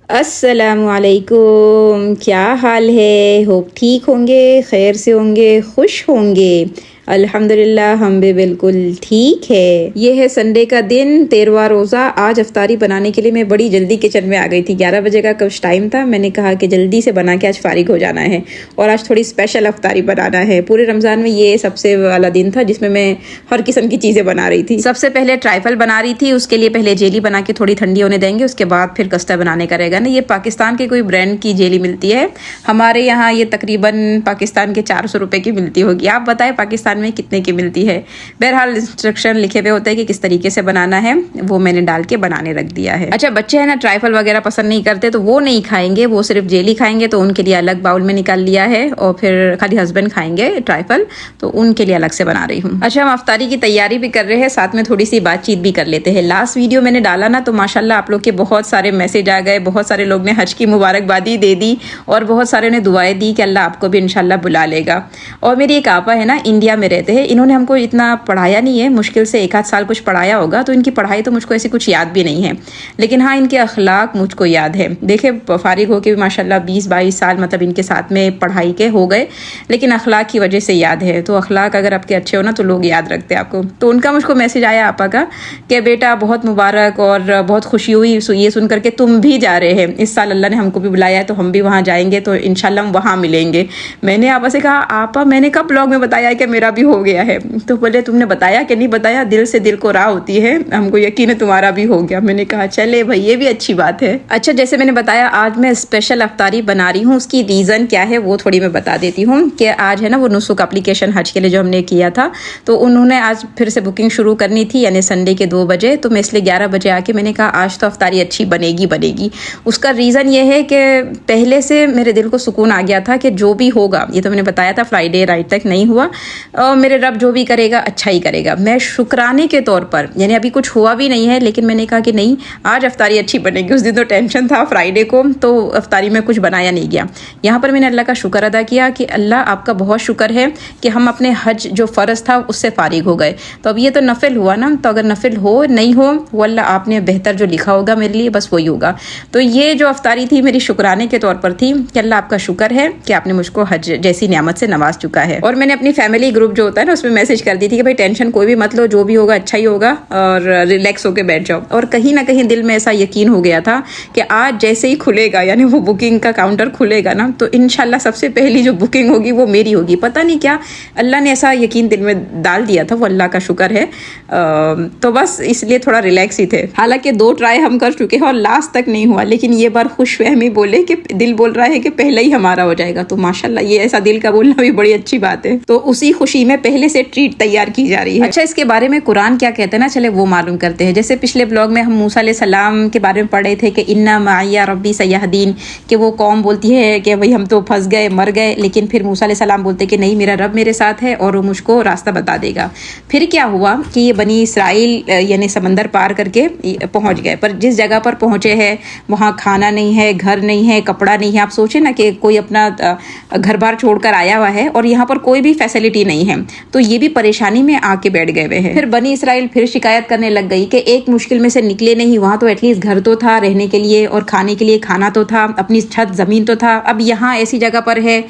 अस्सलामुअलैकुम, क्या हाल है? होप ठीक होंगे, खैर से होंगे, खुश होंगे। अल्हम्दुलिल्लाह हम भी बिल्कुल ठीक है। ये है संडे का दिन, 13वां रोज़ा। आज अफ्तारी बनाने के लिए मैं बड़ी जल्दी किचन में आ गई थी। 11 बजे का कुछ टाइम था। मैंने कहा कि जल्दी से बना के आज फारिग हो जाना है और आज थोड़ी स्पेशल अफ्तारी बनाना है। पूरे रमज़ान में ये सबसे वाला दिन था जिसमें मैं हर किस्म की चीज़ें बना रही थी। सबसे पहले ट्राइफल बना रही थी। उसके लिए पहले जेली बना के थोड़ी ठंडी होने देंगे, उसके बाद फिर कस्टर्ड बनाने का रहेगा ना। ये पाकिस्तान के कोई ब्रांड की जेली मिलती है। हमारे यहाँ ये तकरीबन पाकिस्तान के 400 रुपये की मिलती होगी। आप बताएं पाकिस्तान में कितने की मिलती है। बहरहाल इंस्ट्रक्शन लिखे हुए होते हैं कि किस तरीके से बनाना है, वो मैंने डाल के बनाने रख दिया है। अच्छा, बच्चे हैं ना ट्राइफल वगैरह पसंद नहीं करते तो वो नहीं खाएंगे, वो सिर्फ जेली खाएंगे, तो उनके लिए अलग बाउल में निकाल लिया है। और फिर खाली हस्बैंड खाएंगे ट्राइफल, तो उनके लिए अलग से बना रही हूँ। अच्छा, हम अफ्तारी की तैयारी भी कर रहे हैं, साथ में थोड़ी सी बातचीत भी कर लेते हैं। लास्ट वीडियो मैंने डाला ना तो माशाल्लाह आप लोग के बहुत सारे मैसेज आ गए, बहुत सारे लोग ने हज की मुबारकबादी दे दी और बहुत सारे ने दुआएं दी कि अल्लाह आपको भी इंशाल्लाह बुला लेगा। और मेरी एक आपा है ना, इंडिया में रहते हैं। इन्होंने हमको इतना पढ़ाया नहीं है, मुश्किल से 1 आध साल कुछ पढ़ाया होगा, तो इनकी पढ़ाई तो मुझको ऐसी कुछ याद भी नहीं है, लेकिन हाँ इनके अखलाक मुझको याद है। देखे फारिग होके भी माशाल्लाह 20-22 साल मतलब इनके साथ में पढ़ाई के हो गए, लेकिन अखलाक की वजह से याद है। तो अखलाक अगर आपके अच्छे हो ना तो लोग याद रखते हैं आपको। तो उनका मुझको मैसेज आया आपा का कि बेटा बहुत मुबारक और बहुत खुशी हुई ये सुन करके तुम भी जा रहे हैं। इस साल अल्लाह ने हमको भी बुलाया है तो हम भी वहाँ जाएंगे, तो इंशाल्लाह हम वहाँ मिलेंगे। मैंने आपा से कहा आपा मैंने कब ब्लॉग में बताया है कि मेरा भी हो गया है? तो बोले तुमने बताया कि नहीं बताया, दिल से दिल को राह होती है, हमको यकीन है तुम्हारा भी हो गया। मैंने कहा चले भाई ये भी अच्छी बात है। अच्छा, जैसे मैंने बताया आज मैं स्पेशल अफ्तारी बना रही हूँ, उसकी रीज़न क्या है वो थोड़ी मैं बता देती हूँ। कि आज है ना वो नुसुक एप्लीकेशन हज के लिए जो हमने किया था, तो उन्होंने आज फिर से बुकिंग शुरू करनी थी, यानी संडे के 2 बजे। तो मैं इसलिए 11 बजे आके मैंने कहा आज तो अफ्तारी अच्छी बनेगी। उसका रीज़न ये है कि पहले से मेरे दिल को सुकून आ गया था कि जो भी होगा, ये तो मैंने बताया था फ्राइडे राइट तक नहीं हुआ, और मेरे रब जो भी करेगा अच्छा ही करेगा। मैं शुक्राने के तौर पर, यानी अभी कुछ हुआ भी नहीं है, लेकिन मैंने कहा कि नहीं आज अफ्तारी अच्छी बनेगी। उस दिन तो टेंशन था फ्राइडे को, तो अफ्तारी में कुछ बनाया नहीं गया। यहाँ पर मैंने अल्लाह का शुक्र अदा किया कि अल्लाह आपका बहुत शुक्र है कि हम अपने हज जो फ़र्ज़ था उससे फारिग हो गए। तो अब ये तो नफिल हुआ ना, तो अगर नफिल हो नहीं हो वो अल्लाह आपने बेहतर जो लिखा होगा मेरे लिए बस वही होगा। तो ये जो अफ्तारी थी मेरी शुक्राने के तौर पर थी कि अल्लाह आपका शुक्र है कि आपने मुझको हज जैसी नियामत से नवाज चुका है। और मैंने अपनी फैमिली ग्रुप जो होता है ना उसमें मैसेज कर दी थी कि भाई टेंशन कोई भी मत लो, जो भी होगा अच्छा ही होगा और रिलैक्स होकर बैठ जाओ। और कहीं ना कहीं दिल में ऐसा यकीन हो गया था कि आज जैसे ही खुलेगा, यानी वो बुकिंग का काउंटर खुलेगा ना, तो इंशाल्लाह सबसे पहली जो बुकिंग होगी वो मेरी होगी। पता नहीं क्या अल्लाह ने ऐसा यकीन दिल में डाल दिया था, वो अल्लाह का शुक्र है। तो बस इसलिए थोड़ा रिलैक्स ही थे। हालांकि 2 ट्राई हम कर चुके हैं और लास्ट तक नहीं हुआ, लेकिन ये बार खुशफहमी बोले कि दिल बोल रहा है कि पहले ही हमारा हो जाएगा। तो माशाल्लाह ये ऐसा दिल का बोलना भी बड़ी अच्छी बात है। तो उसी खुशी में पहले से ट्रीट तैयार की जा रही है। अच्छा, इसके बारे में कुरान क्या कहते हैं ना, चले वो मालूम करते हैं। जैसे पिछले ब्लॉग में हम मूसा अलैहिस्सलाम के बारे में पढ़े थे कि इन्ना माया रब्बी सयहदीन, कि वो कौम बोलती है कि भाई हम तो फंस गए मर गए, लेकिन फिर मूसा अलैहिस्सलाम बोलते कि नहीं मेरा रब मेरे साथ है और वो मुझको रास्ता बता देगा। फिर क्या हुआ कि ये बनी इसराइल यानी समंदर पार करके पहुंच गए, पर जिस जगह पर पहुंचे हैं वहाँ खाना नहीं है, घर नहीं है, कपड़ा नहीं है। आप सोचे ना कि कोई अपना घर बार छोड़कर आया हुआ है और यहाँ पर कोई भी फैसिलिटी नहीं है, तो ये भी परेशानी में आके बैठ गए हुए हैं। फिर बनी इसराइल फिर शिकायत करने लग गई कि एक मुश्किल में से निकले नहीं, वहाँ तो एटलीस्ट घर तो था रहने के लिए और खाने के लिए खाना तो था, अपनी छत जमीन तो था। अब यहाँ ऐसी जगह पर है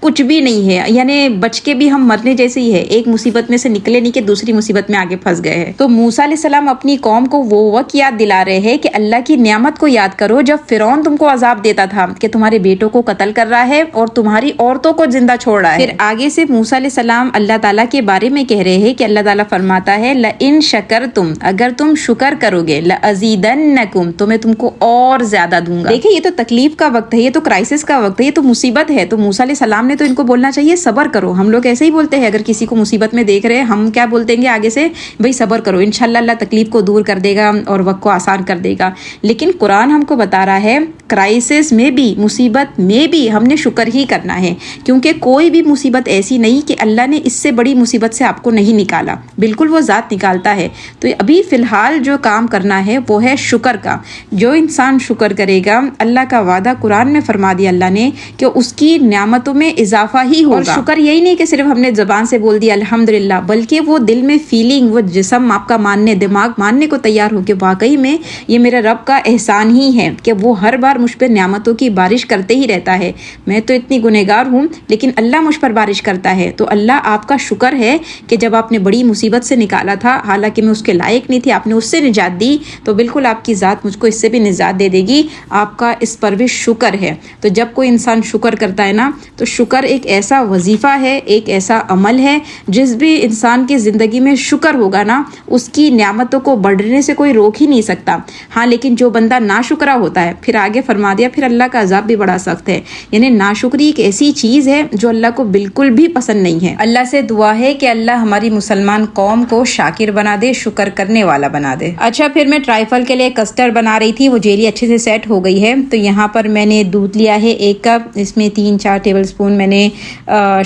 कुछ भी नहीं है, यानी बच के भी हम मरने जैसे ही है। एक मुसीबत में से निकले नहीं कि दूसरी मुसीबत में आगे फंस गए हैं। तो मूसा अलैहिस्सलाम अपनी कौम को वो वक्त याद दिला रहे हैं कि अल्लाह की नियामत को याद करो जब फिरौन तुमको अजाब देता था कि तुम्हारे बेटों को कत्ल कर रहा है और तुम्हारी औरतों को जिंदा छोड़ रहा है। फिर आगे से मूसा अलैहिस्सलाम अल्लाह ताला के बारे में कह रहे हैं कि अल्लाह ताला फरमाता है ल इन शकरतुम, अगर तुम शुक्र करोगे ल अज़ीदन्नकुम, तो मैं तुमको और ज्यादा दूंगा। देखिए ये तो तकलीफ का वक्त है, ये तो क्राइसिस का वक्त है, ये तो मुसीबत है। तो मूसा अलैहिस्सलाम ने तो इनको बोलना चाहिए सब्र करो। हम लोग ऐसे ही बोलते हैं, अगर किसी को मुसीबत में देख रहे हैं हम क्या बोलते हैं आगे से, भाई सब्र करो, इंशाल्लाह अल्लाह तकलीफ को दूर कर देगा और वक्त को आसान कर देगा। लेकिन कुरान हमको बता रहा है क्राइसिस में भी, मुसीबत में भी हमने शुक्र ही करना है, क्योंकि कोई भी मुसीबत ऐसी नहीं कि अल्लाह ने इससे बड़ी मुसीबत से आपको नहीं निकाला, बिल्कुल वो ज़ात निकालता है। तो अभी फ़िलहाल जो काम करना है वो है शुक्र का। जो इंसान शुक्र करेगा, अल्लाह का वादा कुरान में फरमा दिया अल्लाह ने कि उसकी नियामतों में इजाफा ही होगा। और शुक्र यही नहीं कि सिर्फ हमने ज़बान से बोल दिया अल्हम्दुलिल्लाह, बल्कि वो दिल में फीलिंग, वो जिस्म आपका मानने, दिमाग मानने को तैयार हो कि वाकई में ये मेरे रब का एहसान ही है कि वो हर बार मुझ पर नेमतों की बारिश करते ही रहता है। मैं तो इतनी गुनहगार हूँ, लेकिन अल्लाह मुझ पर बारिश करता है। तो अल्लाह आपका शुक्र है कि जब आपने बड़ी मुसीबत से निकाला था, हालांकि मैं उसके लायक नहीं थी, आपने उससे निजात दी, तो बिल्कुल आपकी ज़ात मुझको इससे भी निजात दे देगी। आपका इस पर भी शुक्र है। तो जब कोई इंसान शुक्र करता है ना, तो शुक्र एक ऐसा वजीफ़ा है, एक ऐसा अमल है, जिस भी इंसान की ज़िंदगी में शुक्र होगा ना, उसकी नेमतों को बढ़ने से कोई रोक ही नहीं सकता। हाँ, लेकिन जो बंदा नाशुक्रा होता है, फिर आगे फरमा दिया, फिर अल्लाह का अजाब भी बड़ा सख्त है। यानी नाशुक्री एक ऐसी चीज़ है जो अल्लाह को बिल्कुल भी पसंद नहीं है। अल्लाह से दुआ है कि अल्लाह हमारी मुसलमान कौम को शाकिर बना दे, शुक्र करने वाला बना दे। अच्छा, फिर मैं ट्राइफल के लिए कस्टर्ड बना रही थी, वो जेली अच्छे से सेट हो गई है। तो यहाँ पर मैंने दूध लिया है 1 कप, इसमें 3-4 टेबल स्पून मैंने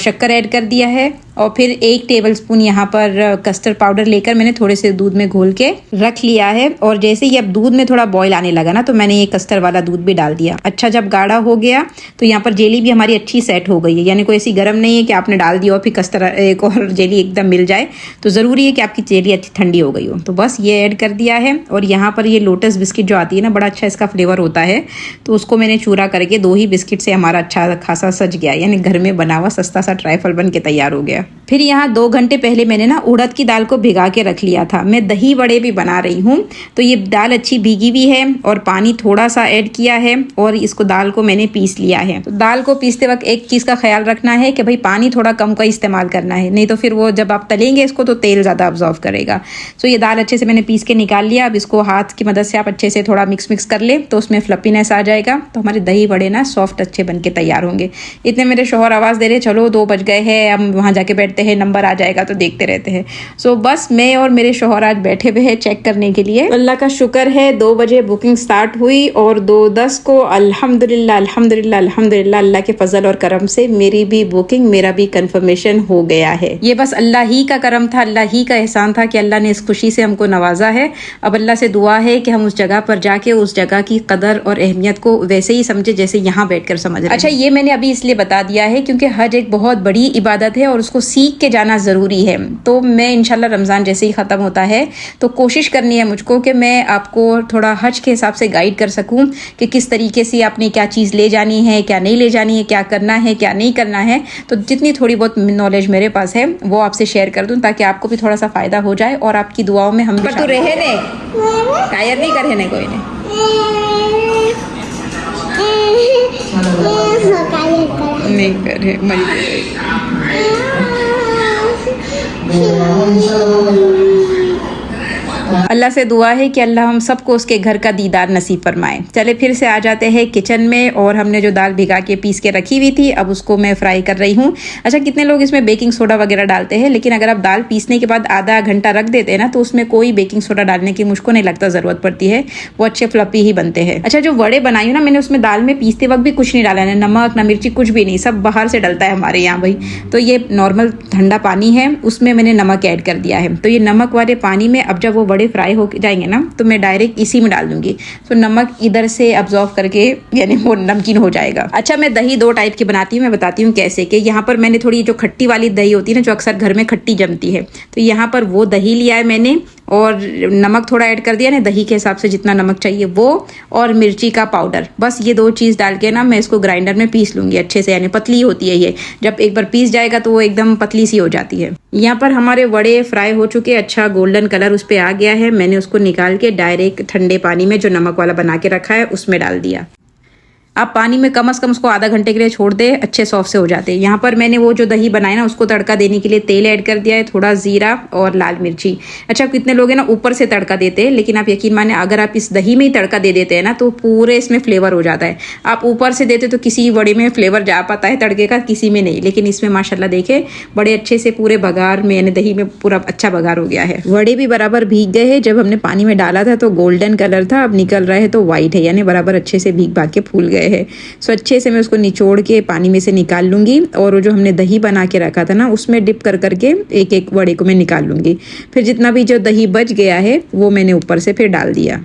शक्कर ऐड कर दिया है, और फिर 1 टेबल स्पून यहाँ पर कस्टर्ड पाउडर लेकर मैंने थोड़े से दूध में घोल के रख लिया है। और जैसे ही अब दूध में थोड़ा बॉईल आने लगा ना, तो मैंने ये कस्टर्ड वाला दूध भी डाल दिया। अच्छा, जब गाढ़ा हो गया तो यहाँ पर जेली भी हमारी अच्छी सेट हो गई है। यानी कोई ऐसी गर्म नहीं है कि आपने डाल दिया और फिर कस्टर्ड एक और जेली एकदम मिल जाए। तो ज़रूरी है कि आपकी जेली अच्छी ठंडी हो गई हो। तो बस ये ऐड कर दिया है। और यहाँ पर ये लोटस बिस्किट जो आती है ना, बड़ा अच्छा इसका फ्लेवर होता है, तो उसको मैंने चूरा करके 2 ही बिस्किट से हमारा अच्छा खासा सज गया। यानी घर में बना हुआ सस्ता सा ट्राइफल बन के तैयार हो गया। फिर यहाँ 2 घंटे पहले मैंने ना उड़द की दाल को भिगा के रख लिया था। मैं दही वड़े भी बना रही हूँ। तो ये दाल अच्छी भीगी हुई है और पानी थोड़ा सा ऐड किया है, और इसको दाल को मैंने पीस लिया है। तो दाल को पीसते वक्त एक चीज़ का ख्याल रखना है कि भाई पानी थोड़ा कम का इस्तेमाल करना है, नहीं तो फिर वो जब आप तलेंगे इसको तो तेल ज़्यादा ऑब्जॉर्व करेगा। तो ये दाल अच्छे से मैंने पीस के निकाल लिया। अब इसको हाथ की मदद से आप अच्छे से थोड़ा मिक्स कर ले, तो उसमें फ्लपीनेस आ जाएगा। तो हमारे दही वड़े ना सॉफ्ट अच्छे बन के तैयार होंगे। इतने मेरे शोहर आवाज़ दे रहे, चलो 2 बज गए हैं, हम वहाँ जाके बैठते हैं, नंबर आ जाएगा, तो देखते रहते हैं। सो बस मैं और मेरे शोहर आज बैठे हुए हैं चेक करने के लिए। अल्लाह का शुक्र है 2 बजे बुकिंग स्टार्ट हुई और 2:10 को अल्हम्दुलिल्लाह अल्हम्दुलिल्लाह अल्हम्दुलिल्लाह अल्लाह के फजल और करम से मेरी भी बुकिंग, मेरा भी कंफर्मेशन हो गया है। ये बस अल्लाह ही का करम था, अल्लाह ही का एहसान था कि अल्लाह ने इस खुशी से हमको नवाजा है। अब अल्लाह से दुआ है कि हम उस जगह पर जाके उस जगह की कदर और अहमियत को वैसे ही समझे जैसे यहाँ बैठकर समझ रहे हैं। अच्छा, ये मैंने अभी इसलिए बता दिया है क्योंकि हज एक बहुत बड़ी इबादत है और उसको सीख के जाना ज़रूरी है। तो मैं इंशाल्लाह रमज़ान जैसे ही ख़त्म होता है तो कोशिश करनी है मुझको कि मैं आपको थोड़ा हज के हिसाब से गाइड कर सकूं कि किस तरीके से आपने क्या चीज़ ले जानी है, क्या नहीं ले जानी है, क्या करना है, क्या नहीं करना है। तो जितनी थोड़ी बहुत नॉलेज मेरे पास है वो आपसे शेयर कर दूं, ताकि आपको भी थोड़ा सा फ़ायदा हो जाए और आपकी दुआओं में हम। पर तू रहे ने कायर नहीं करे ने कोई ने नहीं करे अल्लाह से दुआ है कि अल्लाह हम सबको उसके घर का दीदार नसीब फरमाए। चले फिर से आ जाते हैं किचन में, और हमने जो दाल भिगा के पीस के रखी हुई थी अब उसको मैं फ्राई कर रही हूँ। अच्छा, कितने लोग इसमें बेकिंग सोडा वगैरह डालते हैं, लेकिन अगर आप दाल पीसने के बाद आधा घंटा रख देते हैं ना, तो उसमें कोई बेकिंग सोडा डालने की मुझको नहीं लगता ज़रूरत पड़ती है, वो अच्छे फ्लपी ही बनते हैं। अच्छा, जो वड़े बनाई हूँ ना मैंने, उसमें दाल में पीसते वक्त भी कुछ नहीं डाला है, नमक ना मिर्ची कुछ भी नहीं, सब बाहर से डलता है हमारे यहाँ भाई। तो ये नॉर्मल ठंडा पानी है, उसमें मैंने नमक ऐड कर दिया है। तो ये नमक वाले पानी में अब जब वो वड़े फ्राई हो जाएंगे ना, तो मैं डायरेक्ट इसी में डाल दूंगी। तो नमक इधर से अब्जॉर्व करके यानी वो नमकीन हो जाएगा। अच्छा, मैं दही 2 टाइप की बनाती हूँ, मैं बताती हूँ कैसे। कि यहाँ पर मैंने थोड़ी जो खट्टी वाली दही होती है ना, जो अक्सर घर में खट्टी जमती है, तो यहाँ पर वो दही लिया है मैंने, और नमक थोड़ा ऐड कर दिया ना, दही के हिसाब से जितना नमक चाहिए वो, और मिर्ची का पाउडर। बस ये 2 चीज़ डाल के ना मैं इसको ग्राइंडर में पीस लूँगी अच्छे से। यानी पतली होती है ये, जब एक बार पीस जाएगा तो वो एकदम पतली सी हो जाती है। यहाँ पर हमारे वड़े फ्राई हो चुके, अच्छा गोल्डन कलर उस पर आ गया है। मैंने उसको निकाल के डायरेक्ट ठंडे पानी में जो नमक वाला बना के रखा है उसमें डाल दिया। आप पानी में कम से कम उसको आधा घंटे के लिए छोड़ दे, अच्छे सॉफ्ट से हो जाते हैं। यहाँ पर मैंने वो जो दही बनाया ना, उसको तड़का देने के लिए तेल ऐड कर दिया है, थोड़ा जीरा और लाल मिर्ची। अच्छा, कितने लोग हैं ना ऊपर से तड़का देते हैं, लेकिन आप यकीन माने अगर आप इस दही में ही तड़का दे देते हैं ना, तो पूरे इसमें फ्लेवर हो जाता है। आप ऊपर से देते तो किसी वड़े में फ्लेवर जा पाता है तड़के का, किसी में नहीं। लेकिन इसमें माशाल्लाह देखे बड़े अच्छे से पूरे बघार में, यानी दही में पूरा अच्छा बघार हो गया है। वड़े भी बराबर भीग गए हैं। जब हमने पानी में डाला था तो गोल्डन कलर था, अब निकल रहा है तो वाइट है, यानी बराबर अच्छे से भीग भाग के फूल गए हैं। सो अच्छे से मैं उसको निचोड़ के पानी में से निकाल लूँगी, और वो जो हमने दही बना के रखा था ना, उसमें डिप कर करके एक एक वड़े को मैं निकाल लूँगी। फिर जितना भी जो दही बच गया है वो मैंने ऊपर से फिर डाल दिया।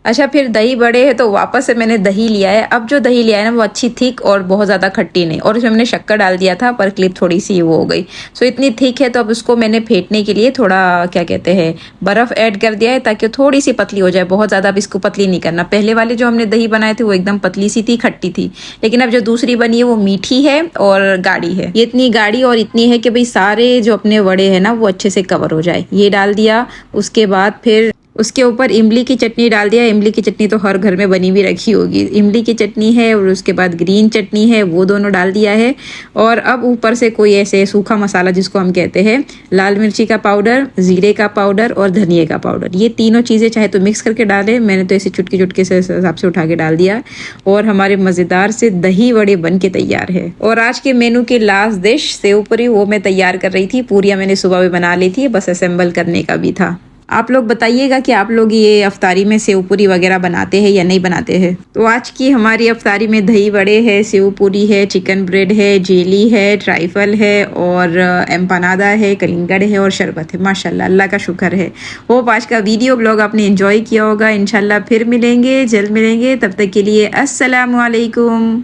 अच्छा, फिर दही बड़े है तो वापस से मैंने दही लिया है। अब जो दही लिया है ना वो अच्छी थिक और बहुत ज़्यादा खट्टी नहीं, और उसमें मैंने शक्कर डाल दिया था पर क्लिप थोड़ी सी वो हो गई। सो इतनी थिक है तो अब उसको मैंने फेंटने के लिए थोड़ा क्या कहते हैं बर्फ़ ऐड कर दिया है ताकि थोड़ी सी पतली हो जाए, बहुत ज़्यादा अब इसको पतली नहीं करना। पहले वाले जो हमने दही बनाए थे वो एकदम पतली सी थी, खट्टी थी, लेकिन अब जो दूसरी बनी है वो मीठी है और गाढ़ी है। ये इतनी गाढ़ी और इतनी है कि भाई सारे जो अपने वड़े हैं ना वो अच्छे से कवर हो जाए। ये डाल दिया, उसके बाद फिर उसके ऊपर इमली की चटनी डाल दिया। इमली की चटनी तो हर घर में बनी भी रखी होगी, इमली की चटनी है और उसके बाद ग्रीन चटनी है, वो दोनों डाल दिया है। और अब ऊपर से कोई ऐसे सूखा मसाला जिसको हम कहते हैं, लाल मिर्ची का पाउडर, ज़ीरे का पाउडर और धनिए का पाउडर, ये तीनों चीज़ें चाहे तो मिक्स करके डालें, मैंने तो ऐसे चुटकी चुटकी से हिसाब से उठा के डाल दिया। और हमारे मज़ेदार से दही वड़े बन के तैयार है। और आज के मेनू की लास्ट डिश सेव पूरी, वो मैं तैयार कर रही थी। पूरियाँ मैंने सुबह में बना ली थी, बस असेंबल करने का भी था। आप लोग बताइएगा कि आप लोग ये अफ्तारी में सेव पूरी वगैरह बनाते हैं या नहीं बनाते हैं। तो आज की हमारी अफ्तारी में दही वड़े है, सेव पूरी है, चिकन ब्रेड है, जेली है, ट्राइफल है और एम्पनादा है, कलिंगड़ है और शरबत है। माशाल्लाह, अल्लाह का शुक्र है। होप आज का वीडियो ब्लॉग आपने एंजॉय किया होगा। इंशाल्लाह फिर मिलेंगे, जल्द मिलेंगे, तब तक के लिए अस्सलामु अलैकुम।